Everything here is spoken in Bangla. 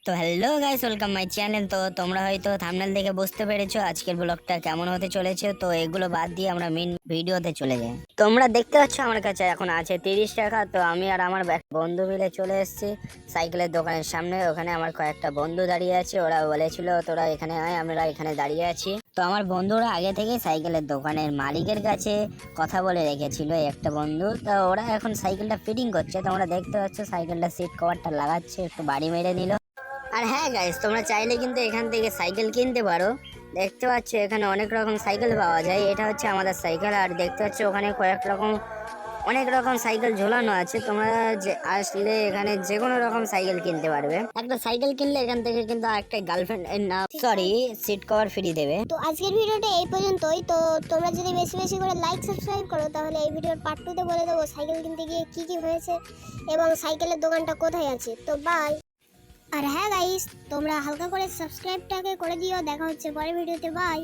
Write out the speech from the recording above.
তো hello guys, welcome my channel. তো তোমরা হয়তো থাম্বনেল দেখে বুঝতে পেরেছো আজকের ব্লগটা কেমন হতে চলেছে। তো এগুলো বাদ দিয়ে আমরা মেন ভিডিওতে চলে যাই। তোমরা দেখতে পাচ্ছ আমার কাছে এখন আছে 30 টাকা। তো আমি আর আমার বন্ধু মিলে চলে এসেছি সাইকেলের দোকানের সামনে। ওখানে আমার কয়েকটা বন্ধু দাঁড়িয়ে আছে, ওরা বলেছিল তোরা এখানে আয়, আমরা এখানে দাঁড়িয়ে আছি। তো আমার বন্ধুরা আগে থেকে সাইকেলের দোকানের মালিকের কাছে কথা বলে রেখেছিল একটা বন্ধু। তো ওরা এখন সাইকেলটা ফিটিং করছে। তোমরা দেখতে পাচ্ছ সাইকেলটা সিট কভারটা লাগাচ্ছে, একটু বাড়ি মেরে নিল। আর হ্যাঁ গাইস, তোমরা চাইলে কিন্তু এখান থেকে সাইকেল কিনতে পারো। দেখতে পাচ্ছ এখানে অনেক রকম সাইকেল পাওয়া যায়। এটা হচ্ছে আমাদের সাইকেল। আর দেখতে পাচ্ছ ওখানে অনেক রকম সাইকেল ঝোলানো আছে। তোমরা যে আসলে এখানে যে কোনো রকম সাইকেল কিনতে পারবে। একটা সাইকেল কিনলে এখান থেকে কিন্তু একটা গার্লফ্রেন্ড না সরি সিট কভার ফ্রি দেবে। তো আজকের ভিডিওটা এই পর্যন্তই। তো তোমরা যদি বেশি বেশি করে লাইক সাবস্ক্রাইব করো তাহলে এই ভিডিওর পার্ট 2 তে বলে দেবো সাইকেল কিনতে গিয়ে কি কি হয়েছে এবং সাইকেলের দোকানটা কোথায় আছে। তো বাই। আর হ্যাঁ গাইস, তোমরা হালকা করে সাবস্ক্রাইবটাকে করে দিও। দেখা হচ্ছে পরের ভিডিওতে। বাই।